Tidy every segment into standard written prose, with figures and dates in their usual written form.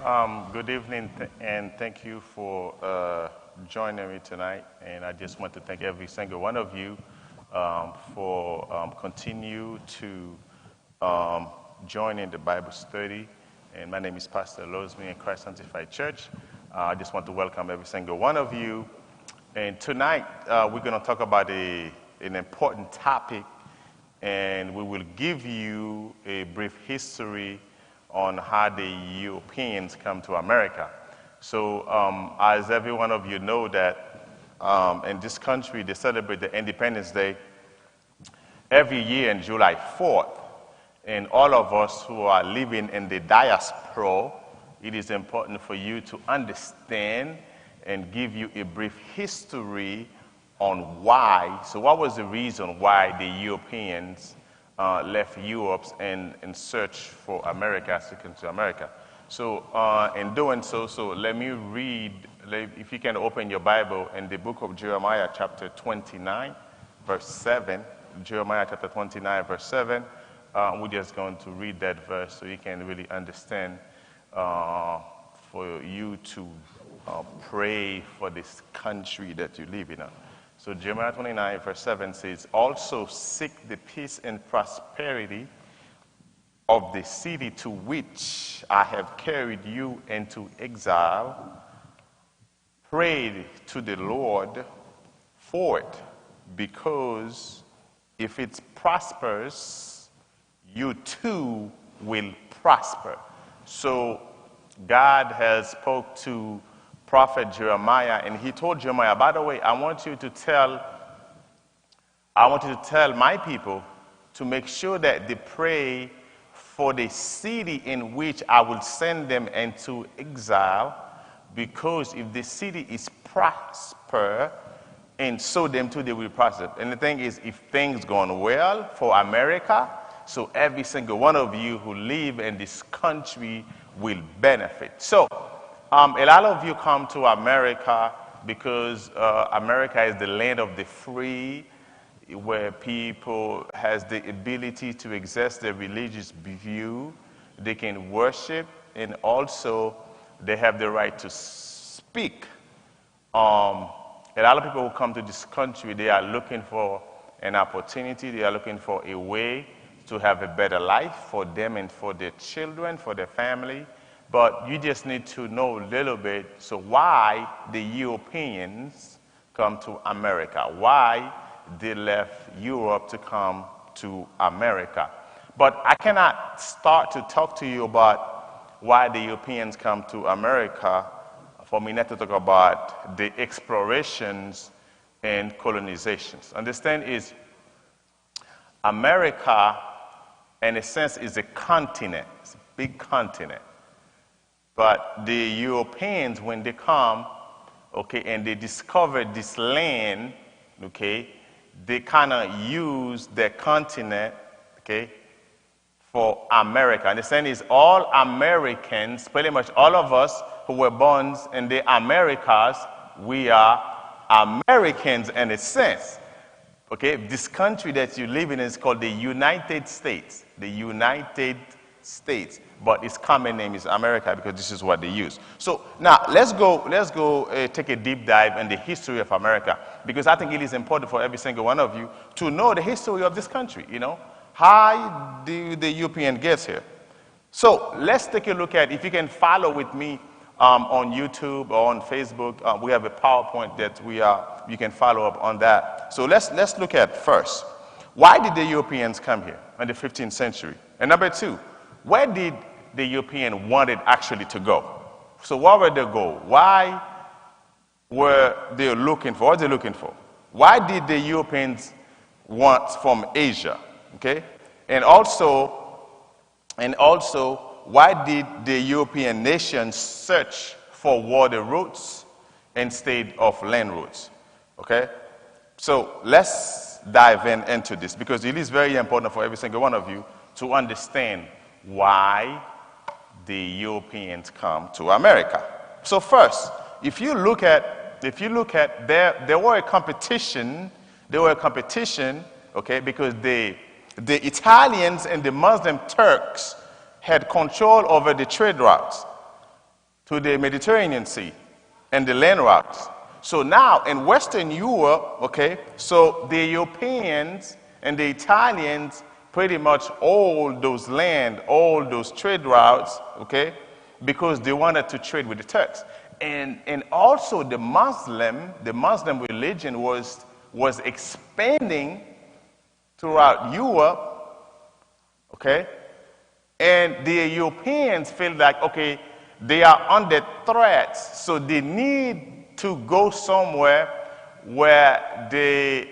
Good evening, and thank you for joining me tonight. And I just want to thank every single one of you for continue to join in the Bible study. And my name is Pastor Losme in Christ Sanctified Church. I just want to welcome every single one of you. And tonight we're going to talk about an important topic, and we will give you a brief history on how the Europeans come to America. So as every one of you know that in this country they celebrate the Independence Day every year on July 4th. And all of us who are living in the diaspora, it is important for you to understand and give you a brief history on why. So what was the reason why the Europeans left Europe and search for America, seeking to America. So in doing so, let me read, if you can open your Bible in the book of Jeremiah chapter 29, verse 7. Jeremiah chapter 29, verse 7. We're just going to read that verse so you can really understand for you to pray for this country that you live in. So Jeremiah 29, verse 7 says, "Also seek the peace and prosperity of the city to which I have carried you into exile. Pray to the Lord for it, because if it prospers, you too will prosper." So God has spoke to prophet Jeremiah, and he told Jeremiah, by the way, I want you to tell my people to make sure that they pray for the city in which I will send them into exile, because if the city is prosper, and so them too they will prosper. And the thing is, if things going well for America, so every single one of you who live in this country will benefit. So a lot of you come to America because America is the land of the free, where people has the ability to express their religious view. They can worship, and also they have the right to speak. A lot of people who come to this country, they are looking for an opportunity. They are looking for a way to have a better life for them and for their children, for their family. But you just need to know a little bit, so why the Europeans come to America, why they left Europe to come to America. But I cannot start to talk to you about why the Europeans come to America for me not to talk about the explorations and colonizations. Understand is America, in a sense, is a continent. It's a big continent. But the Europeans, when they come, okay, and they discover this land, okay, they kind of use their continent, okay, for America. And the saying is all Americans, pretty much all of us who were born in the Americas, we are Americans in a sense. Okay, this country that you live in is called the United States. The United States. But its common name is America because this is what they use. So now let's go take a deep dive in the history of America, because I think it is important for every single one of you to know the history of this country. You know, how do the European get here? So let's take a look at, if you can follow with me on YouTube or on Facebook, we have a PowerPoint that you can follow up on that. So let's look at first, why did the Europeans come here in the 15th century? And number two, where did the European wanted actually to go? So what were their goal? Why were they looking for? What are they looking for? Why did the Europeans want from Asia? Okay? And also, why did the European nations search for water routes instead of land routes? Okay? So let's dive into this, because it is very important for every single one of you to understand why the Europeans come to America. So first, if you look at there were a competition, okay, because the Italians and the Muslim Turks had control over the trade routes. to the Mediterranean Sea and the land routes. So now in Western Europe, okay, so the Europeans and the Italians pretty much owned those land, all those trade routes, okay, because they wanted to trade with the Turks. And also the Muslim religion was expanding throughout Europe, okay? And the Europeans feel like, okay, they are under threat, so they need to go somewhere where they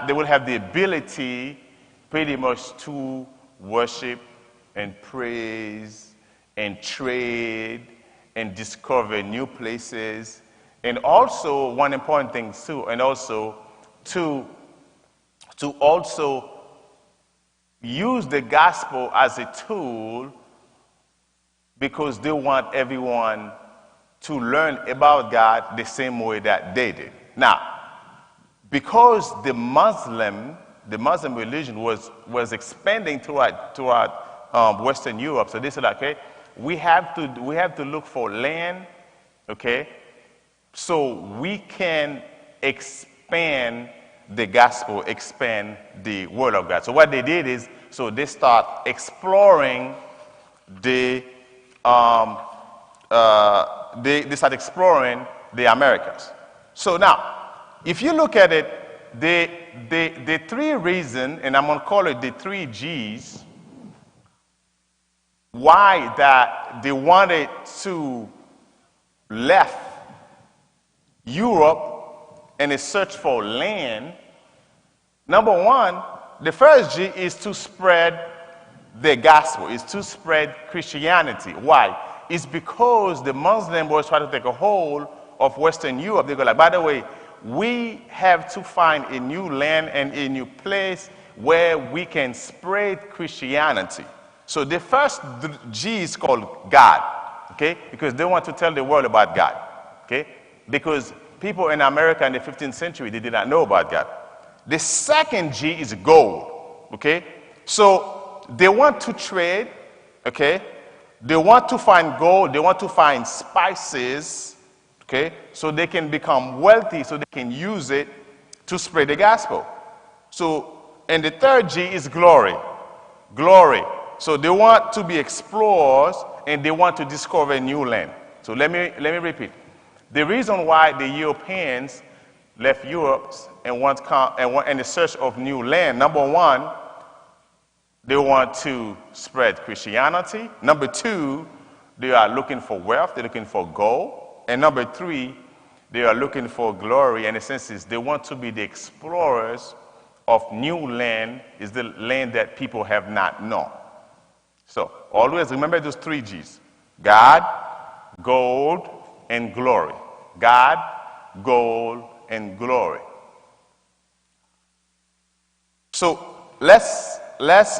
will have the ability pretty much to worship and praise and trade and discover new places. And also, one important thing too, and also to also use the gospel as a tool, because they want everyone to learn about God the same way that they did. Now, because the Muslim religion was expanding throughout Western Europe, so they said, okay, we have to look for land, okay, so we can expand the gospel, expand the word of God. So what they did is, so they start exploring they start exploring the Americas. So now, if you look at it, the three reasons, and I'm going to call it the 3 G's, why that they wanted to left Europe and search for land. Number one, the first G is to spread the gospel, is to spread Christianity. Why? It's because the Muslim was trying to take a hold of Western Europe. They go like, by the way, we have to find a new land and a new place where we can spread Christianity. So the first G is called God, okay? Because they want to tell the world about God, okay? Because people in America in the 15th century, they did not know about God. The second G is gold, okay? So they want to trade, okay? They want to find gold, they want to find spices, okay? So they can become wealthy, so they can use it to spread the gospel. So, and the third G is glory. Glory. So they want to be explorers and they want to discover new land. So let me repeat. The reason why the Europeans left Europe and went in the search of new land, number one, they want to spread Christianity. Number two, they are looking for wealth, they're looking for gold. And number three, they are looking for glory. And the sense is they want to be the explorers of new land, is the land that people have not known. So always remember those 3 G's: God, gold, and glory. God, gold, and glory. So let's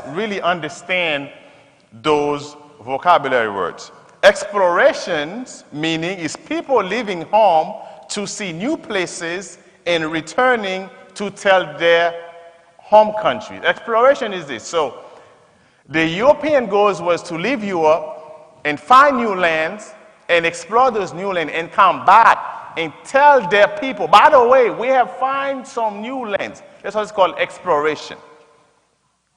really understand those vocabulary words. Explorations, meaning is people leaving home to see new places and returning to tell their home country. Exploration is this. So the European goals was to leave Europe and find new lands and explore those new lands and come back and tell their people, by the way, we have found some new lands. That's what it's called, exploration.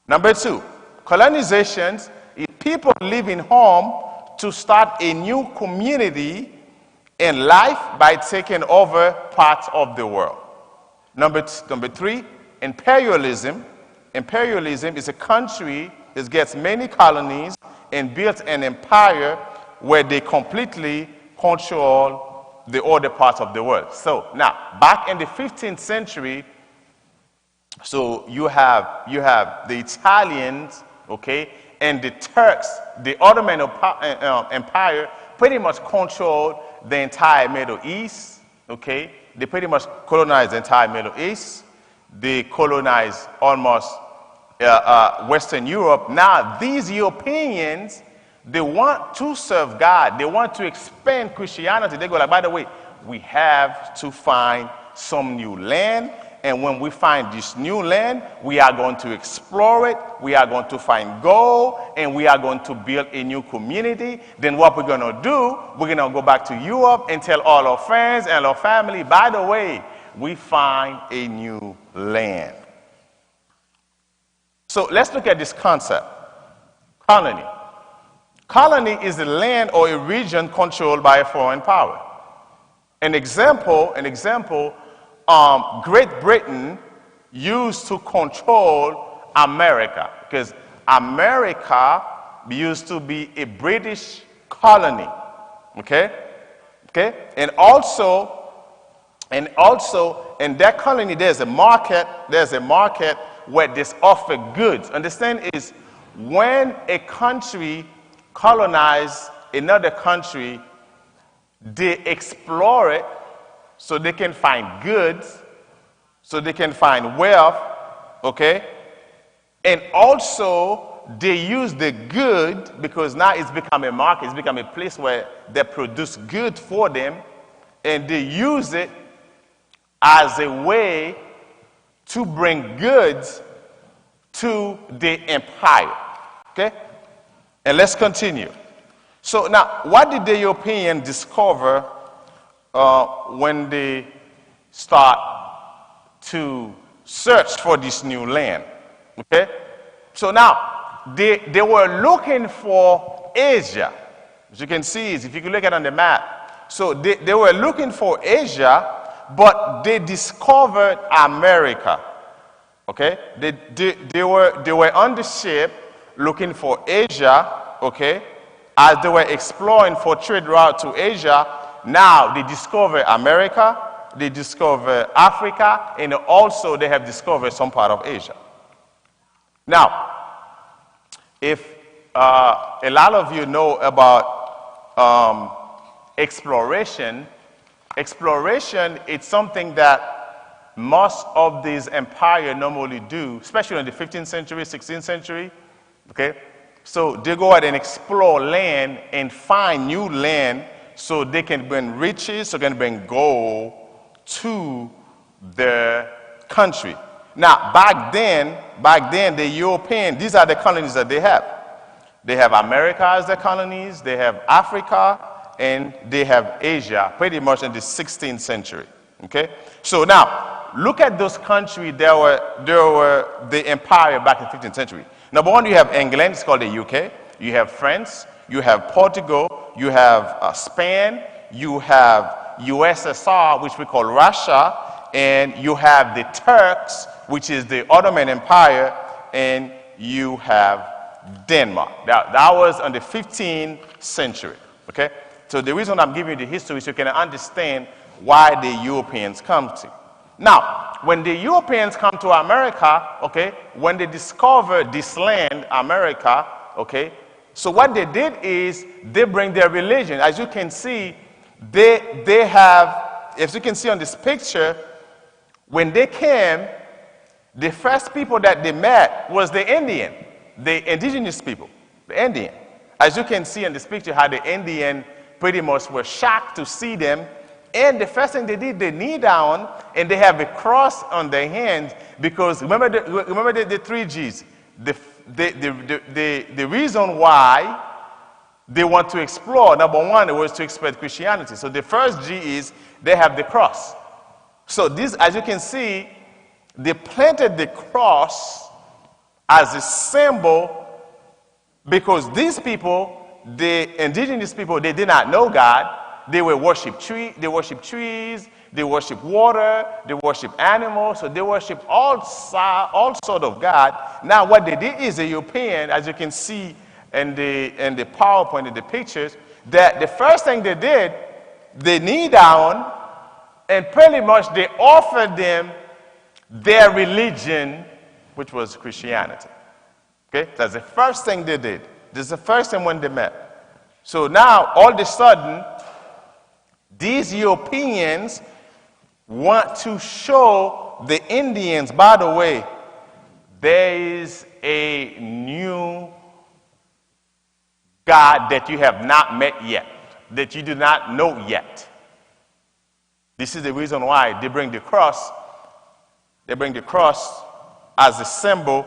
Number two, colonizations is people leaving home to start a new community and life by taking over parts of the world. Number three, imperialism. Imperialism is a country that gets many colonies and builds an empire where they completely control the other parts of the world. So now, back in the 15th century, so you have the Italians, okay, and the Turks, the Ottoman Empire, pretty much controlled the entire Middle East, okay? They pretty much colonized the entire Middle East. They colonized almost Western Europe. Now, these Europeans, they want to serve God. They want to expand Christianity. They go like, by the way, we have to find some new land And when we find this new land, we are going to explore it. We are going to find gold, and we are going to build a new community. Then what we're going to do, we're going to go back to Europe and tell all our friends and our family, by the way, we find a new land. So let's look at this concept. Colony. Colony is a land or a region controlled by a foreign power. An example, Great Britain used to control America because America used to be a British colony. Okay? And also in that colony there's a market where they offer goods. Understand is when a country colonizes another country, they explore it so they can find goods, so they can find wealth, okay? And also, they use the good because now it's become a market, it's become a place where they produce good for them, and they use it as a way to bring goods to the empire, okay? And let's continue. So now, what did the Europeans discover when they start to search for this new land? Okay? So now, they were looking for Asia. As you can see, if you can look at it on the map. So they were looking for Asia, but they discovered America. Okay? They were on the ship looking for Asia, okay? As they were exploring for trade route to Asia, now they discover America, they discover Africa, and also they have discovered some part of Asia. Now, if a lot of you know about exploration is something that most of these empires normally do, especially in the 15th century, 16th century, okay? So they go out and explore land and find new land so they can bring riches, so they can bring gold to their country. Now, back then, the European, these are the colonies that they have. They have America as their colonies, they have Africa, and they have Asia, pretty much in the 16th century. Okay? So now, look at those countries that were the empire back in the 15th century. Number one, you have England, it's called the UK. You have France, you have Portugal, you have Spain, you have USSR, which we call Russia, and you have the Turks, which is the Ottoman Empire, and you have Denmark. That was in the 15th century. Okay? So the reason I'm giving you the history is so you can understand why the Europeans come to. Now, when the Europeans come to America, okay, when they discover this land, America, okay, so what they did is they bring their religion. As you can see, they have, as you can see on this picture, when they came, the first people that they met was the Indian, the indigenous people, the Indian. As you can see in this picture, how the Indian pretty much were shocked to see them. And the first thing they did, they kneel down and they have a cross on their hands because remember the three G's. The reason why they want to explore, number one, it was to spread Christianity. So the first G is they have the cross. So this, as you can see, they planted the cross as a symbol because these people, the indigenous people, they did not know God. They were worship trees, they worship water, they worship animals, so they worship all sort of God. Now what they did is the European, as you can see in the PowerPoint, in the pictures, that the first thing they did, they kneel down and pretty much they offered them their religion, which was Christianity. Okay, that's the first thing they did. This is the first time when they met. So now all of a sudden, these Europeans want to show the Indians, by the way, there is a new God that you have not met yet, that you do not know yet. This is the reason why they bring the cross They bring the cross as a symbol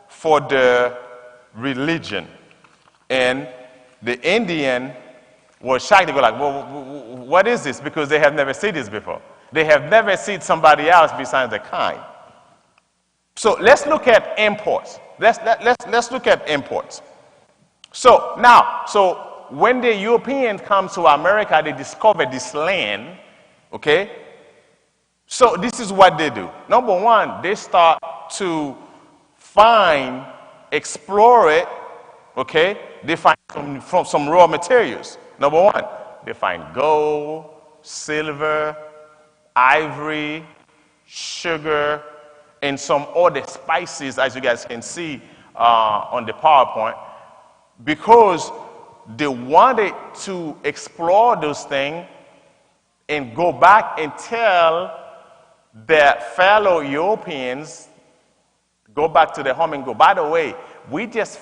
for the religion. And the Indian was shocked. They go like, well, what is this? Because they have never seen this before. They have never seen somebody else besides their kind. So let's look at imports. Let's look at imports. So now, when the Europeans come to America, they discover this land, okay? So this is what they do. Number one, they start to find, explore it, okay? They find some raw materials. Number one, they find gold, silver, ivory, sugar, and some other spices, as you guys can see on the PowerPoint, because they wanted to explore those things and go back and tell their fellow Europeans, go back to their home and go, by the way, we just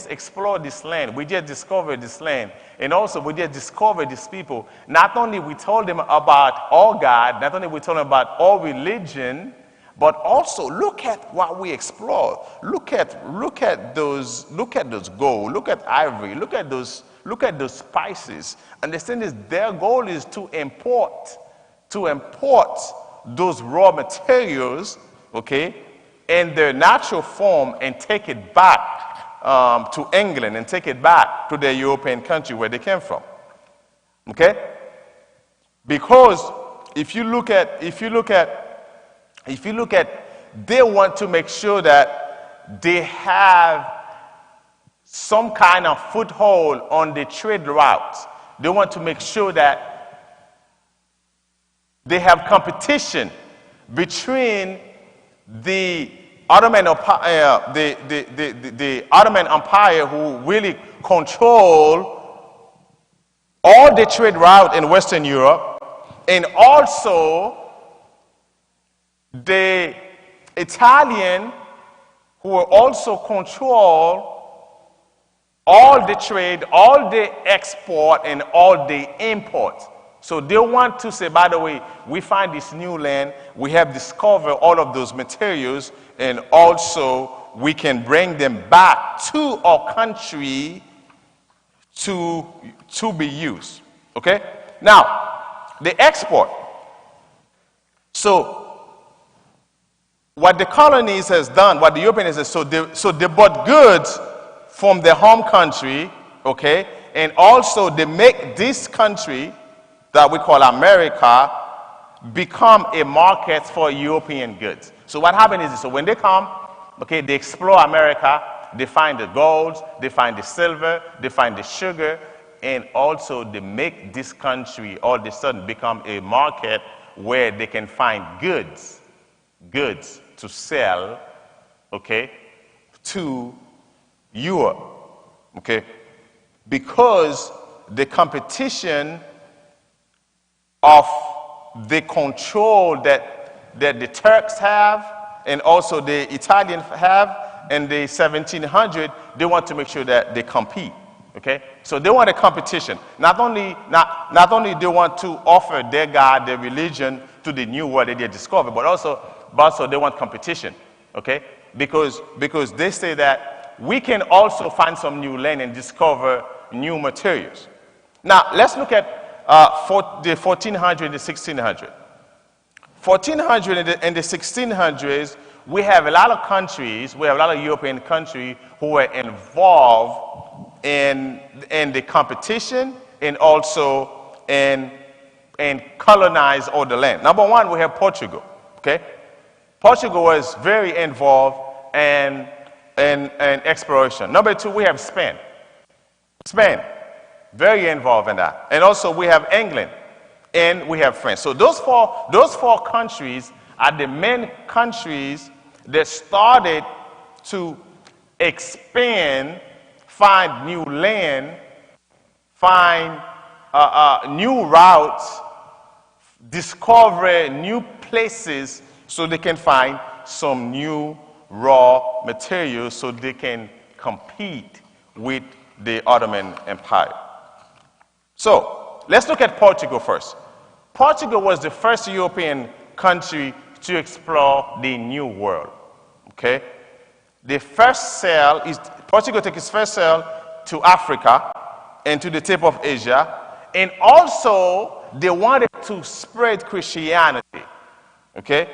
explored this land. We just discovered this land. And also, we just discovered these people. Not only we told them about our God, not only we told them about our religion, but also look at what we explored. Look at those gold, look at ivory, look at those spices. Understand this, their goal is to import those raw materials, okay, in their natural form and take it back to England and take it back to their European country where they came from. Okay? Because if you look at, they want to make sure that they have some kind of foothold on the trade routes. They want to make sure that they have competition between the Ottoman Empire, the Ottoman Empire, who really control all the trade route in Western Europe, and also the Italian, who will also control all the trade, all the export, and all the import. So they want to say, by the way, we find this new land, we have discovered all of those materials, and also we can bring them back to our country to be used. Okay? Now, the export. So what the colonies has done, what the Europeans has, so they bought goods from their home country, okay, and also they make this country that we call America become a market for European goods. So what happened is, so when they come, okay, they explore America, they find the gold, they find the silver, they find the sugar, and also they make this country all of a sudden become a market where they can find goods to sell, okay, to Europe, okay, because the competition of the control that the Turks have and also the Italians have in the 1700s, they want to make sure that they compete, okay? So they want a competition. Not only they want to offer their God, their religion to the new world that they discover, but also they want competition, okay? Because they say that we can also find some new land and discover new materials. Now, let's look at the 1400 and the 1600. 1400 and the 1600s, we have a lot of countries, we have a lot of European countries who were involved in the competition and also in colonize all the land. Number one, we have Portugal, okay? Portugal was very involved in exploration. Number two, we have Spain. Spain, very involved in that. And also we have England and we have France. So those four countries are the main countries that started to expand, find new land, find new routes, discover new places so they can find some new raw materials so they can compete with the Ottoman Empire. So let's look at Portugal first. Portugal was the first European country to explore the New World. Okay? The first sail is, Portugal took its first sail to Africa and to the tip of Asia, and also they wanted to spread Christianity. Okay?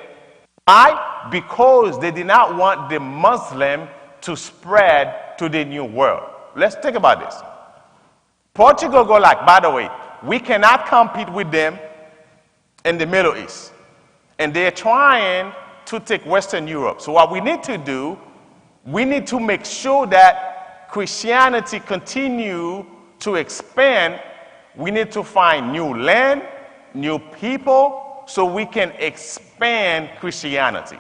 Why? Because they did not want the Muslim to spread to the New World. Let's think about this. Portugal go like, by the way, we cannot compete with them in the Middle East. And they're trying to take Western Europe. So what we need to do, we need to make sure that Christianity continue to expand. We need to find new land, new people, so we can expand Christianity.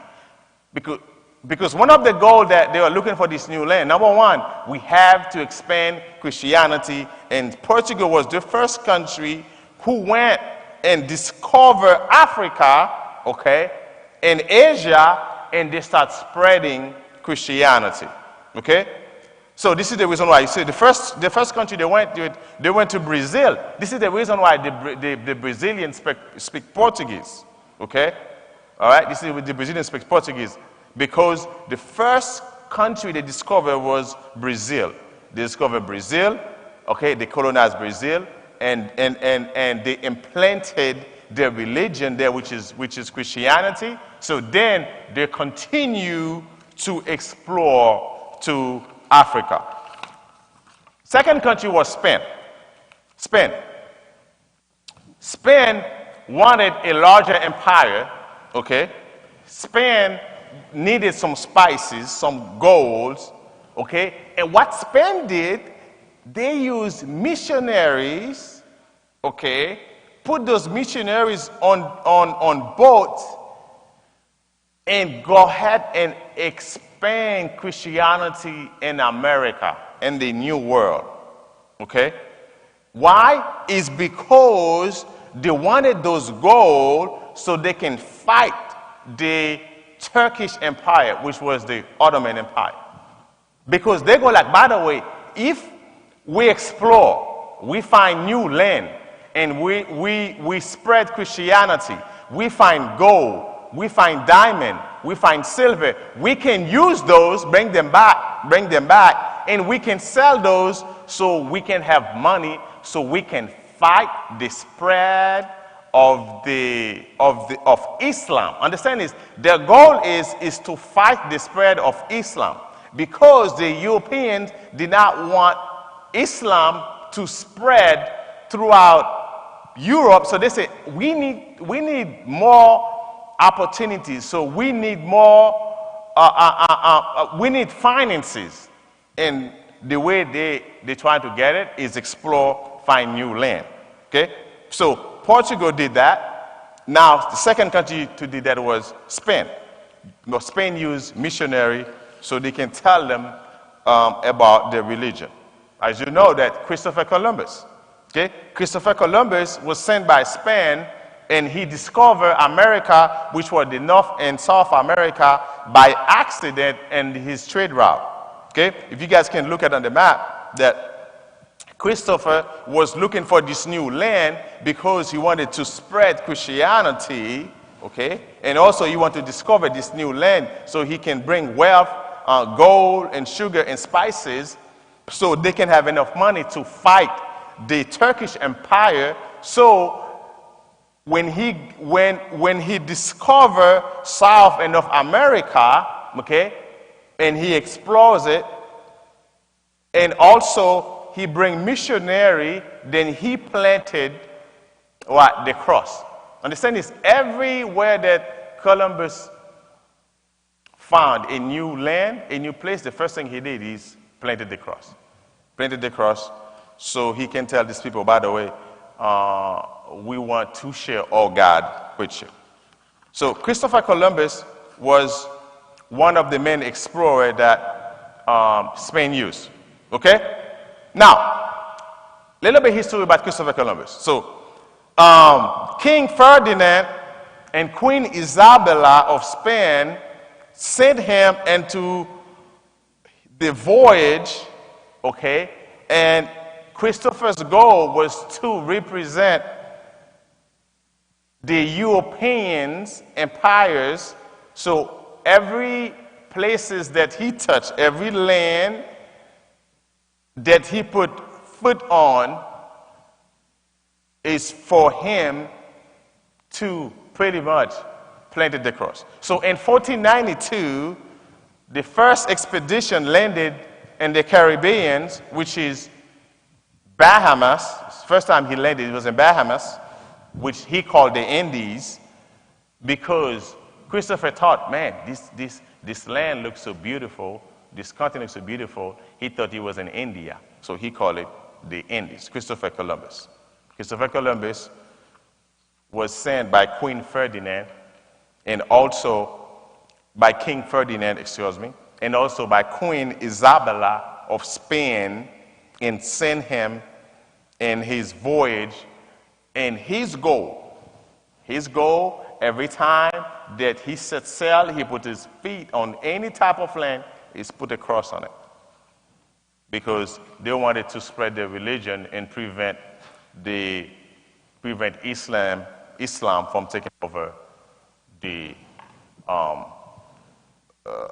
Because one of the goals that they are looking for this new land, number one, we have to expand Christianity. And Portugal was the first country who went and discovered Africa, okay, and Asia, and they start spreading Christianity. Okay? So this is the reason why you see the first country they went to Brazil. This is the reason why the Brazilians speak Portuguese. Okay? All right? This is the Brazilians speak Portuguese because the first country they discovered was Brazil. They discovered Brazil. Okay? They colonized Brazil, and they implanted their religion there, which is Christianity. So then they continue to explore to Africa. Second country was Spain. Spain wanted a larger empire, okay? Spain needed some spices, some golds, okay? And what Spain did, they used missionaries, okay? Put those missionaries on boats and go ahead and expand Christianity in America, in the New World. Okay? Why? It's because they wanted those gold so they can fight the Turkish Empire, which was the Ottoman Empire. Because they go like, by the way, if we explore, we find new land, and we spread Christianity, we find gold, we find diamond, we find silver, we can use those, bring them back, and we can sell those so we can have money, so we can fight the spread of Islam. Understand this? Their goal is to fight the spread of Islam, because the Europeans did not want Islam to spread throughout Europe. So they say, we need more opportunities, so we need more, we need finances. And the way they try to get it is explore, find new land. Okay? So Portugal did that. Now, the second country to do that was Spain. Spain used missionary so they can tell them about their religion. As you know that Christopher Columbus, okay? Christopher Columbus was sent by Spain, and he discovered America, which was the North and South America, by accident in his trade route. Okay? If you guys can look at on the map, that Christopher was looking for this new land because he wanted to spread Christianity, okay? And also he wanted to discover this new land so he can bring wealth, gold and sugar and spices, so they can have enough money to fight the Turkish Empire. So when he discovered South and North America, okay, and he explores it, and also he bring missionary, then he planted what? The cross. Understand this? Everywhere that Columbus found a new land, a new place, the first thing he did is planted the cross. Planted the cross so he can tell these people, by the way, we want to share all God with you. So Christopher Columbus was one of the main explorers that Spain used. Okay? Now, a little bit history about Christopher Columbus. So, King Ferdinand and Queen Isabella of Spain sent him into the voyage, okay? And Christopher's goal was to represent the Europeans, empires, so every places that he touched, every land that he put foot on is for him to pretty much plant the cross. So in 1492, the first expedition landed in the Caribbean, which is Bahamas. First time he landed, it was in Bahamas, which he called the Indies, because Christopher thought, man, this land looks so beautiful, this continent looks so beautiful. He thought he was in India, so he called it the Indies, Christopher Columbus. Christopher Columbus was sent by Queen Ferdinand, and also by King Ferdinand, and also by Queen Isabella of Spain, and sent him in his voyage. And his goal, every time that he set sail, he put his feet on any type of land, is put a cross on it. Because they wanted to spread their religion and prevent Islam from taking over the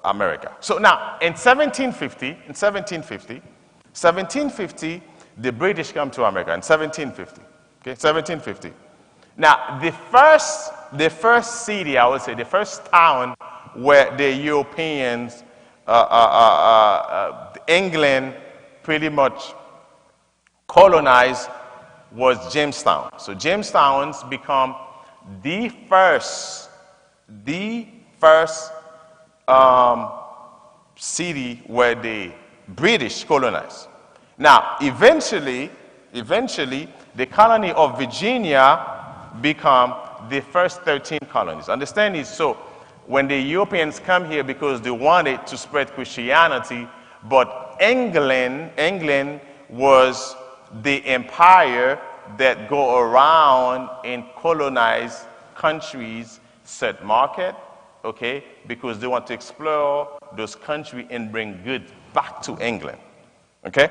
America. So now, in 1750, the British come to America in 1750. Okay, 1750. Now, the first city, I would say, the first town where the Europeans, England, pretty much colonized was Jamestown. So Jamestown's become the first city where the British colonized. Now, eventually, the colony of Virginia become the first 13 colonies. Understand this? So when the Europeans come here because they wanted to spread Christianity, but England was the empire that go around and colonize countries, set market, okay, because they want to explore those countries and bring goods back to England, okay?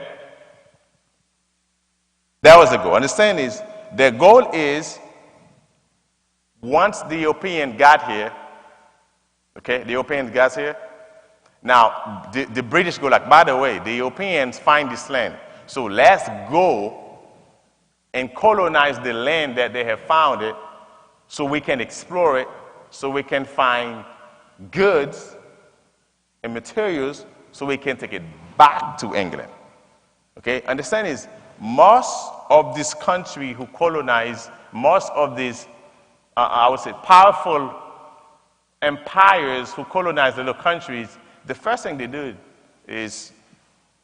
That was the goal. Understand is, the goal is, once the European got here, okay, the Europeans got here, now the British go like, by the way, the Europeans find this land, so let's go and colonize the land that they have found it, so we can explore it, so we can find goods and materials, so we can take it back to England. Okay, understand is, most of this country who colonized, most of these, I would say, powerful empires who colonized little countries, the first thing they do is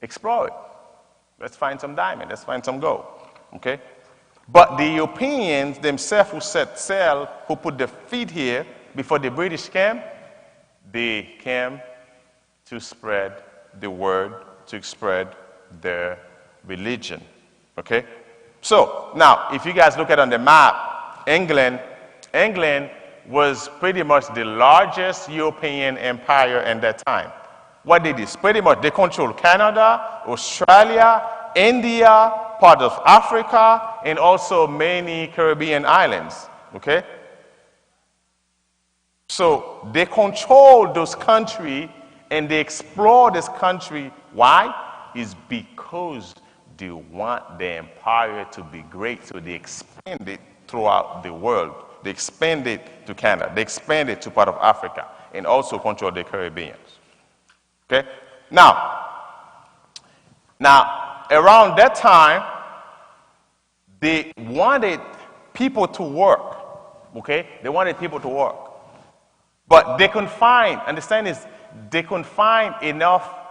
explore it. Let's find some diamond, let's find some gold, okay? But the Europeans themselves who set sail, who put their feet here before the British came, they came to spread the word, to spread their religion. Okay? So, now, if you guys look at on the map, England was pretty much the largest European empire in that time. What they did? Pretty much they controlled Canada, Australia, India, part of Africa, and also many Caribbean islands. Okay? So, they control those countries and they explore this country. Why? It's because they want the empire to be great, so they expand it throughout the world. They expand it to Canada. They expand it to part of Africa, and also control the Caribbean. Okay? Now, around that time, they wanted people to work. Okay? They wanted people to work. But they couldn't find, understand this, they couldn't find enough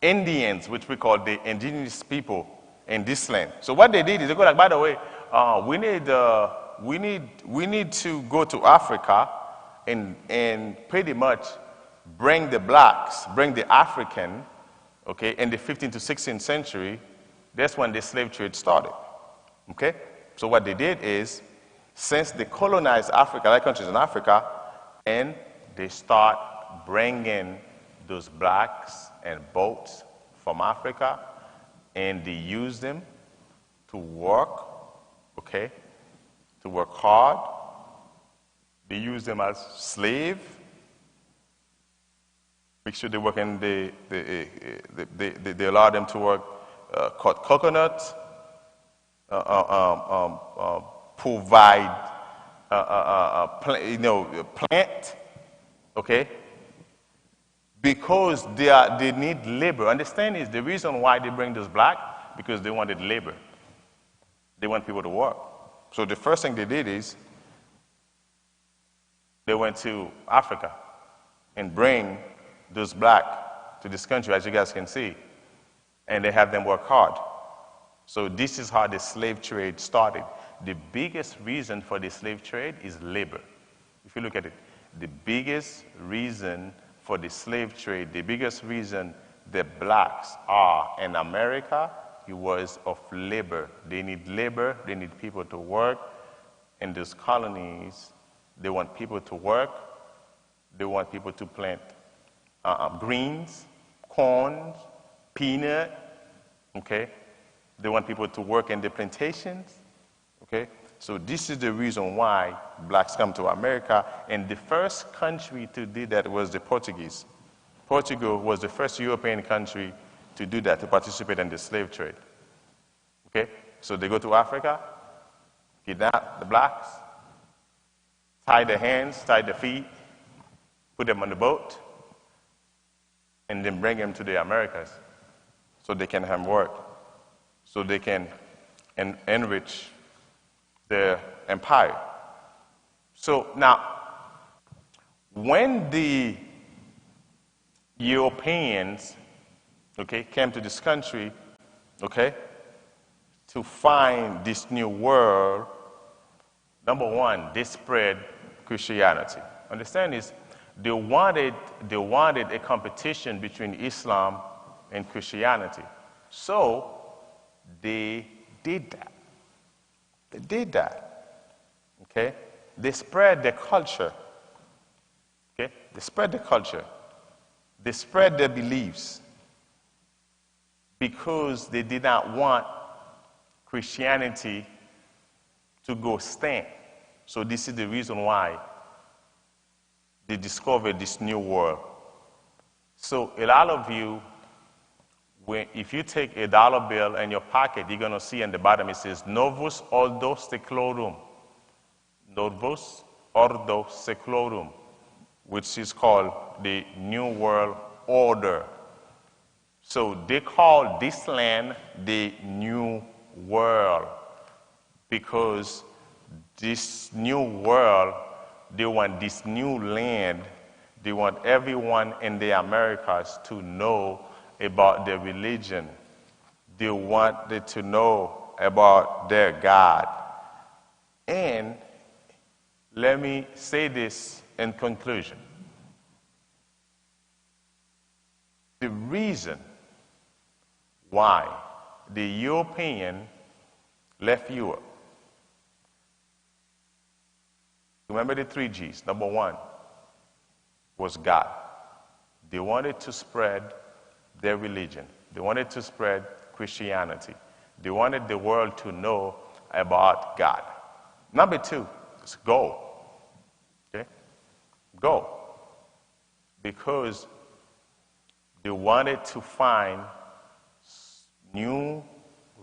Indians, which we call the indigenous people in this land. So what they did is they go like, by the way, we need to go to Africa and pretty much bring the blacks, bring the African, okay, in the 15th to 16th century. That's when the slave trade started, okay? So what they did is, since they colonized Africa, like countries in Africa, and they start bringing those blacks and boats from Africa, and they use them to work, okay, to work hard, They use them as slave. Make sure they work in they allow them to work, cut coconut, provide, plant, okay? Because they need labor. Understand is the reason why they bring this black, because they wanted labor. They want people to work. So the first thing they did is they went to Africa and bring those black to this country, as you guys can see, and they have them work hard. So this is how the slave trade started. The biggest reason for the slave trade is labor. If you look at it, the biggest reason for the slave trade, the biggest reason the blacks are in America, it was of labor. They need labor, they need people to work. In those colonies, they want people to work, they want people to plant greens, corn, peanut, okay? They want people to work in the plantations, okay? So this is the reason why blacks come to America, and the first country to do that was the Portuguese. Portugal was the first European country to do that, to participate in the slave trade, okay? So they go to Africa, kidnap the blacks, tie their hands, tie their feet, put them on the boat, and then bring them to the Americas so they can have work, so they can enrich their empire. So now, when the Europeans, okay, came to this country, okay, to find this new world, number one, they spread Christianity. Understand this? They wanted a competition between Islam and Christianity. So they did that. They did that. Okay? They spread their culture. Okay? They spread their culture. They spread their beliefs because they did not want Christianity to go extinct. So this is the reason why they discovered this new world. So a lot of you, if you take a dollar bill in your pocket, you're going to see in the bottom it says Novus Ordo Seclorum. Novus Ordo Seclorum, which is called the New World Order. So they call this land the New World because this new world, they want this new land, they want everyone in the Americas to know about their religion. They wanted to know about their God. And let me say this in conclusion. The reason why the European left Europe, remember the 3 G's. Number one was God. They wanted to spread their religion. They wanted to spread Christianity. They wanted the world to know about God. Number 2 is go. Okay? Go. Because they wanted to find new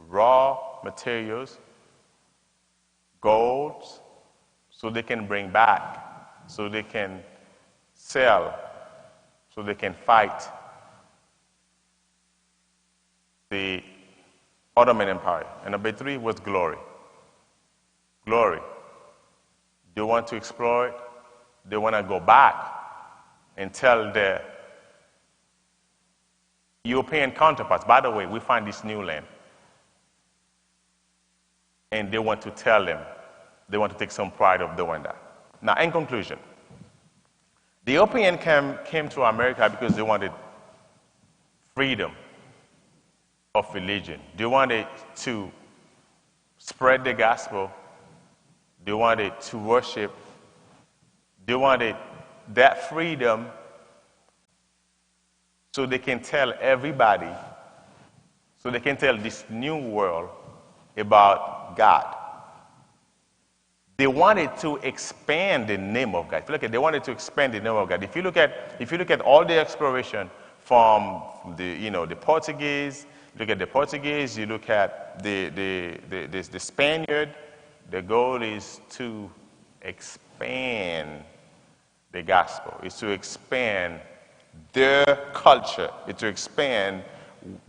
raw materials, golds, so they can bring back, so they can sell, so they can fight the Ottoman Empire. And number 3 was glory. Glory. They want to explore it. They want to go back and tell their European counterparts, by the way, we find this new land. And they want to tell them, they want to take some pride of doing that. Now, in conclusion, the European came to America because they wanted freedom of religion. They wanted to spread the gospel. They wanted to worship. They wanted that freedom so they can tell everybody, so they can tell this new world about God. They wanted to expand the name of God. If you look at, they wanted to expand the name of God. If you look at all the exploration from the Portuguese, look at the Portuguese, you look at the Spaniard, the goal is to expand the gospel, is to expand their culture, is to expand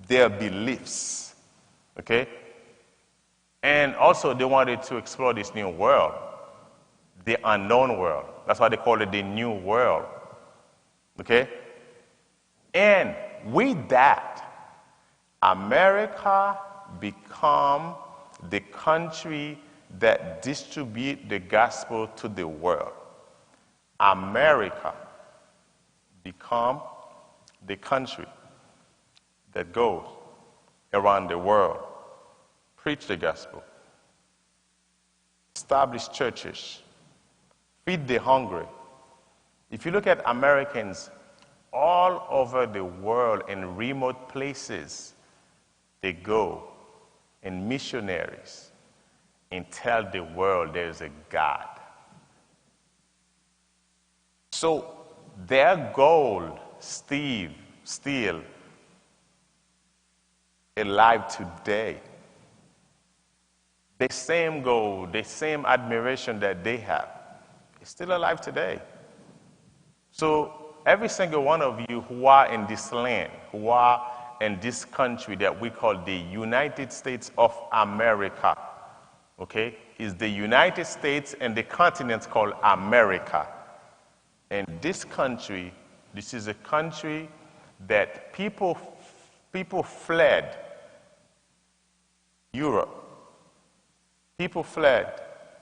their beliefs. Okay? And also they wanted to explore this new world, the unknown world. That's why they call it the new world. Okay? And with that, America become the country that distribute the gospel to the world. America become the country that goes around the world, preach the gospel, establish churches, feed the hungry. If you look at Americans all over the world in remote places, they go and missionaries and tell the world there's a God. So their goal still alive today. The same goal, the same admiration that they have is still alive today. So every single one of you who are in this land, who are in this country that we call the United States of America, okay, is the United States and the continent called America. And this country, this is a country that people fled Europe. People fled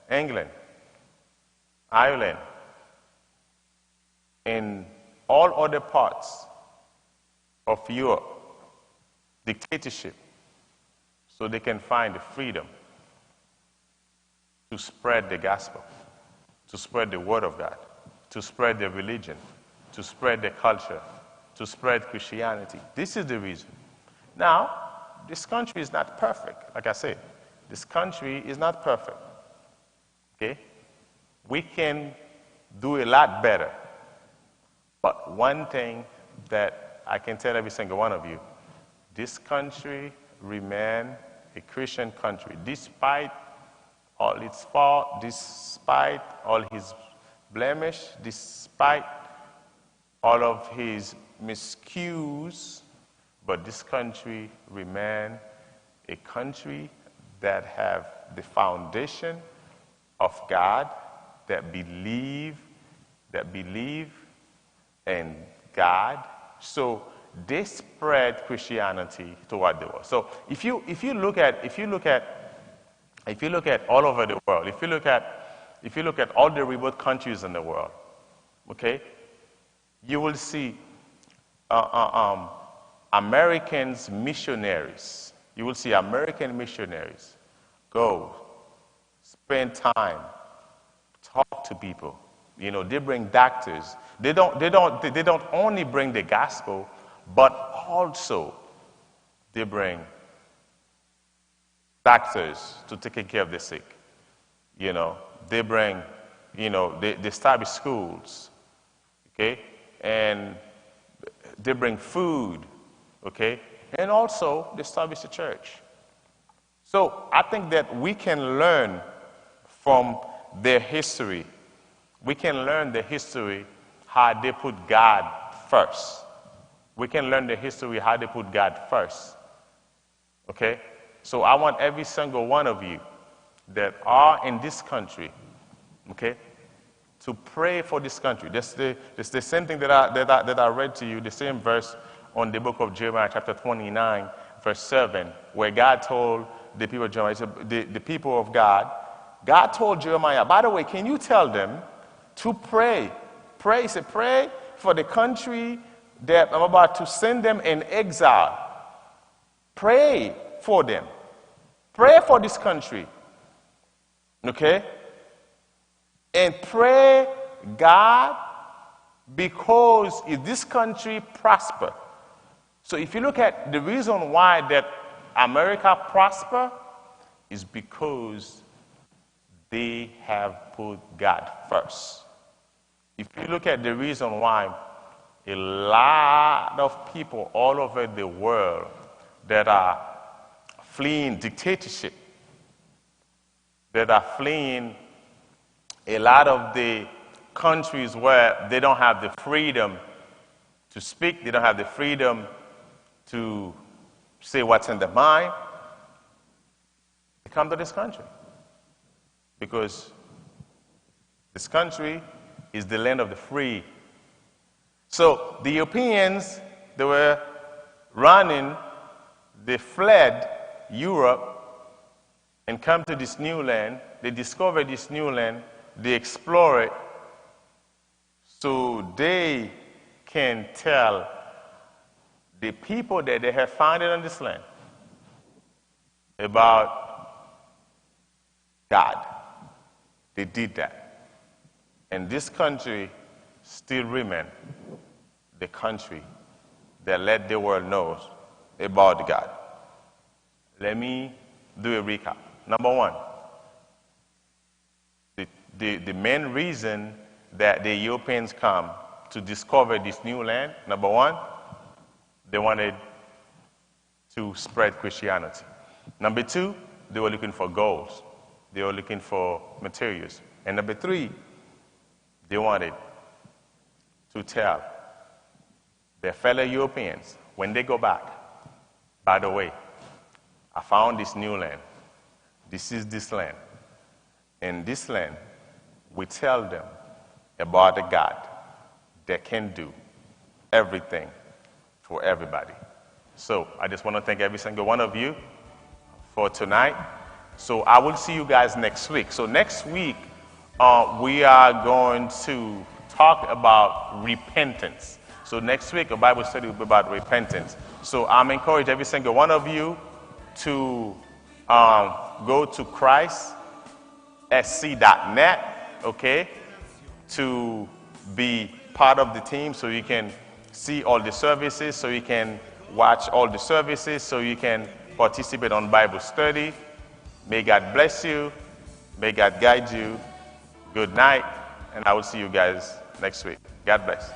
England, Ireland, and all other parts of Europe, dictatorship, so they can find the freedom to spread the gospel, to spread the word of God, to spread the religion, to spread the culture, to spread Christianity. This is the reason. Now, this country is not perfect. Like I said, this country is not perfect. Okay? We can do a lot better. But one thing that I can tell every single one of you, this country remains a Christian country, despite all its fault, despite all his blemish, despite all of his miscues, but this country remains a country that have the foundation of God, that believe in God. So they spread Christianity toward the world. So if you look at all over the world, if you look at all the remote countries in the world, okay, you will see Americans missionaries. You will see American missionaries go, spend time, talk to people. You know, they bring doctors. They don't only bring the gospel, but also they bring doctors to take care of the sick. You know, they bring, they establish schools, okay, and they bring food, okay, and also they establish a church. So I think that we can learn from their history. We can learn the history how they put God first. We can learn the history how they put God first. Okay? So I want every single one of you that are in this country, okay, to pray for this country. That's the same thing that I read to you, the same verse on the book of Jeremiah, chapter 29, verse 7, where God told the people of Jeremiah, the people of God, God told Jeremiah, by the way, can you tell them to pray? Pray, he said, pray for the country that I'm about to send them in exile. Pray for them. Pray for this country. Okay? And pray, God, because if this country prosper. So if you look at the reason why that America prosper is because They have put God first. If you look at the reason why a lot of people all over the world that are fleeing dictatorship, that are fleeing a lot of the countries where they don't have the freedom to speak, they don't have the freedom to say what's in their mind, they come to this country. Because this country is the land of the free. So the Europeans, they were running, they fled Europe and come to this new land. They discover this new land, they explore it, so they can tell the people that they have founded on this land about God. They did that. And this country still remains the country that let the world know about God. Let me do a recap. Number one, the main reason that the Europeans come to discover this new land, number one, they wanted to spread Christianity. Number two, they were looking for gold. They were looking for materials. And number three, they wanted to tell their fellow Europeans, when they go back, by the way, I found this new land. This is this land. In this land, we tell them about a God that can do everything for everybody. So I just want to thank every single one of you for tonight. So I will see you guys next week. So next week, we are going to talk about repentance. So next week, a Bible study will be about repentance. So I'm encouraging every single one of you to go to ChristSC.net, okay, to be part of the team so you can see all the services, so you can watch all the services, so you can participate on Bible study. May God bless you. May God guide you. Good night, and I will see you guys next week. God bless.